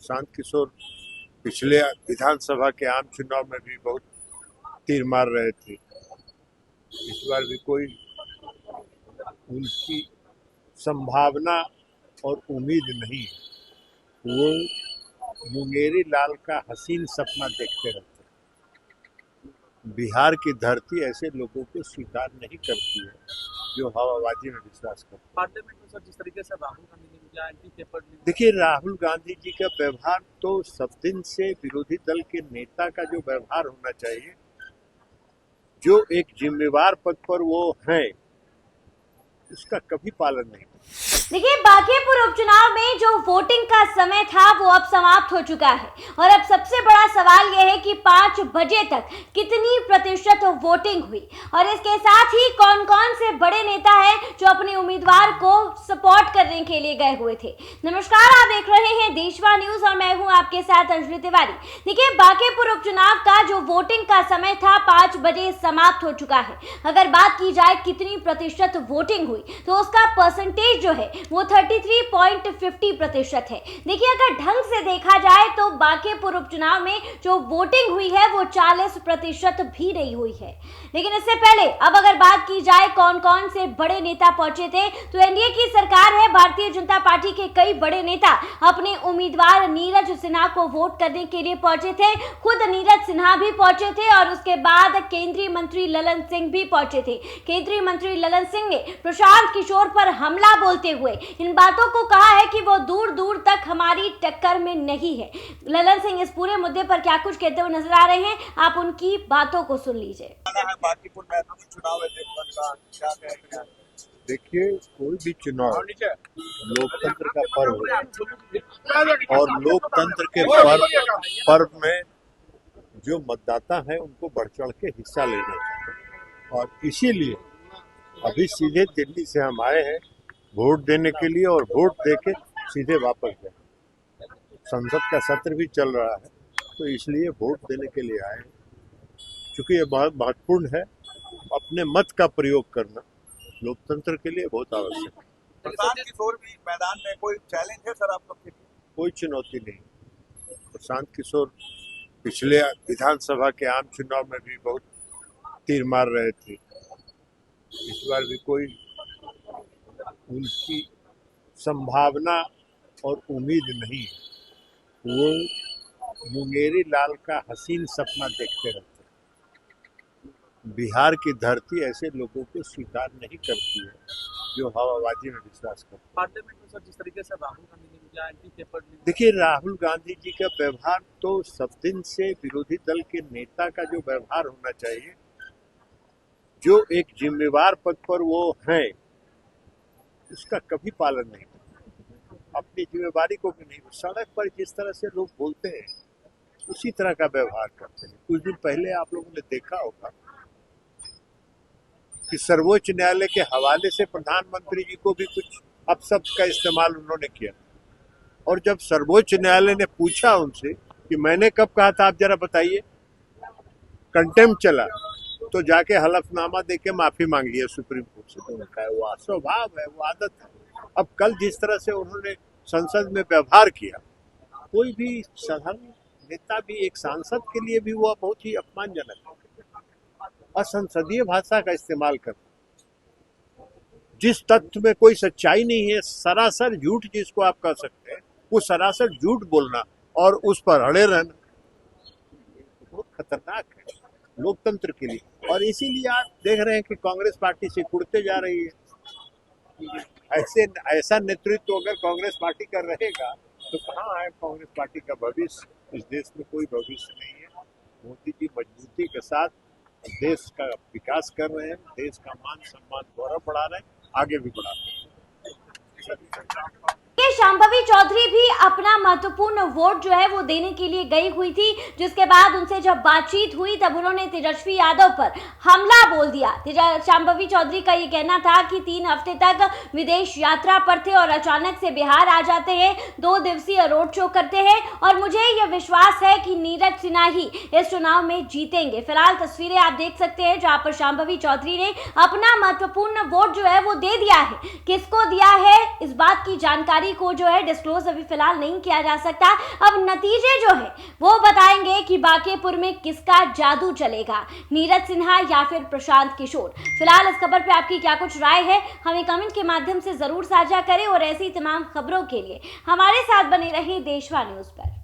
प्रशांत किशोर पिछले विधानसभा के आम चुनाव में भी बहुत तीर मार रहे थे। इस बार भी कोई उनकी संभावना और उम्मीद नहीं है। वो मुंगेरी लाल का हसीन सपना देखते रहते हैं। बिहार की धरती ऐसे लोगों को स्वीकार नहीं करती है जो हवाबाजी में विश्वास करते हैं। पार्लियामेंट में सर जिस तरीके से राहुल गांधी ने लिया एंटी पेपर देखिए, राहुल गांधी जी का व्यवहार तो सब दिन से विरोधी दल के नेता का जो व्यवहार होना चाहिए, जो एक जिम्मेवार पद पर वो हैं, उसका कभी पालन नहीं। देखिए, बांकीपुर उपचुनाव में जो वोटिंग का समय था वो अब समाप्त हो चुका है और अब सबसे बड़ा सवाल यह है कि 5 बजे तक कितनी प्रतिशत वोटिंग हुई और इसके साथ ही कौन कौन से बड़े नेता हैं जो अपने उम्मीदवार को सपोर्ट करने के लिए गए हुए थे। नमस्कार, आप देख रहे हैं देशवा न्यूज और मैं हूं आपके साथ अंजलि तिवारी। देखिए, बांकीपुर उपचुनाव का जो वोटिंग का समय था 5 बजे समाप्त हो चुका है। अगर बात की जाए कितनी प्रतिशत वोटिंग हुई तो उसका परसेंटेज जो है वो 33.50% है। देखिए, अगर ढंग से देखा जाए तो बांकीपुर उपचुनाव में जो वोटिंग हुई है वो 40% भी नहीं हुई है। लेकिन इससे पहले अब अगर बात की जाए कौन कौन से बड़े नेता पहुंचे थे तो एनडीए की सरकार है, भारतीय जनता पार्टी के कई बड़े नेता अपने उम्मीदवार नीरज सिन्हा को वोट करने के लिए पहुंचे थे। खुद नीरज सिन्हा भी पहुंचे थे और उसके बाद केंद्रीय मंत्री ललन सिंह भी पहुंचे थे। केंद्रीय मंत्री ललन सिंह ने प्रशांत किशोर पर हमला बोलते हुए इन बातों को कहा है कि वो दूर दूर तक हमारी टक्कर में नहीं है। ललन सिंह इस पूरे मुद्दे पर क्या कुछ कहते हुए नजर आ रहे हैं, आप उनकी बातों को सुन लीजिए। देखिए, कोई भी चुनाव लोकतंत्र का पर्व है और लोकतंत्र के पर्व में जो मतदाता है उनको बढ़ चढ़ के हिस्सा लेना चाहिए और इसीलिए अभी सीधे दिल्ली से हम आए हैं वोट देने के लिए और वोट देके सीधे वापस गए। संसद का सत्र भी चल रहा है तो इसलिए वोट देने के लिए आए हैं। क्योंकि ये बहुत महत्वपूर्ण है, अपने मत का प्रयोग करना लोकतंत्र के लिए बहुत आवश्यक है। प्रशांत किशोर भी मैदान में कोई चैलेंज है सर आप लोग के लिए? कोई चुनौती नहीं। प्रशांत किशोर पिछले विधानसभा के आम चुनाव में भी बहुत तीर मार रहे थे। इस बार भी कोई उनकी संभावना और उम्मीद नहीं है। वो मुंगेरी लाल का हसीन सपना देखते रहते हैं। बिहार की धरती ऐसे लोगों को स्वीकार नहीं करती है जो हवाबाजी में विश्वास करते हैं। पार्लियामेंट में सर जिस तरीके से राहुल गांधी ने लिया एंटी पेपर देखिए, राहुल गांधी जी का व्यवहार तो सब दिन से विरोधी दल के नेता का जो व्यवहार होना चाहिए, जो एक जिम्मेवार पद पर वो हैं, उसका कभी पालन नहीं। अपनी जिम्मेवारी को भी नहीं। सड़क पर जिस तरह से लोग बोलते हैं उसी तरह का व्यवहार करते हैं। कुछ दिन पहले आप लोगों ने देखा होगा कि सर्वोच्च न्यायालय के हवाले से प्रधानमंत्री जी को भी कुछ अपशब्द का इस्तेमाल उन्होंने किया और जब सर्वोच्च न्यायालय ने पूछा उनसे कि मैंने कब कहा था, आप जरा बताइए, कंटेम्प्ट चला तो जाके हलफनामा देके माफी मांग लिया सुप्रीम कोर्ट से। तो उनका वो स्वभाव है, वो आदत है। अब कल जिस तरह से उन्होंने संसद में व्यवहार किया, कोई भी साधारण नेता भी, एक सांसद के लिए भी वो बहुत ही अपमानजनक है। असंसदीय भाषा का इस्तेमाल करना, जिस तथ्य में कोई सच्चाई नहीं है, सरासर झूठ जिसको आप कह सकते हैं, वो सरासर झूठ बोलना और उस पर अड़े रहना बहुत खतरनाक है लोकतंत्र के लिए। और इसीलिए आप देख रहे हैं कि कांग्रेस पार्टी से कुड़ते जा रही है। ऐसा नेतृत्व अगर कांग्रेस पार्टी का रहेगा तो कहाँ है कांग्रेस पार्टी का भविष्य। इस देश में कोई भविष्य नहीं है। मोदी जी मजबूती के साथ देश का विकास कर रहे हैं, देश का मान सम्मान गौरव बढ़ा रहे हैं, आगे भी बढ़ा रहे हैं। शांभवी चौधरी भी अपना महत्वपूर्ण वोट जो है वो देने के लिए गई हुई थी, जिसके बाद उनसे जब बातचीत हुई तब उन्होंने तेजस्वी यादव पर हमला बोल दिया। शांभवी चौधरी का ये कहना था कि 3 हफ्ते तक विदेश यात्रा पर थे और अचानक से बिहार आ जाते हैं, 2 दिवसीय रोड शो करते हैं और मुझे ये विश्वास है कि नीरज सिन्हा ही इस चुनाव में जीतेंगे। फिलहाल तस्वीरें आप देख सकते हैं जहाँ पर शांभवी चौधरी ने अपना महत्वपूर्ण वोट जो है वो दे दिया है। किसको दिया है, इस बात की जानकारी को वो जो है डिस्क्लोज अभी फिलहाल नहीं किया जा सकता। अब नतीजे जो है वो बताएंगे कि बांकीपुर में किसका जादू चलेगा, नीरज सिन्हा या फिर प्रशांत किशोर। फिलहाल इस खबर पे आपकी क्या कुछ राय है, हमें कमेंट के माध्यम से जरूर साझा करें और ऐसी तमाम खबरों के लिए हमारे साथ बने रहें देशवा न्यूज पर।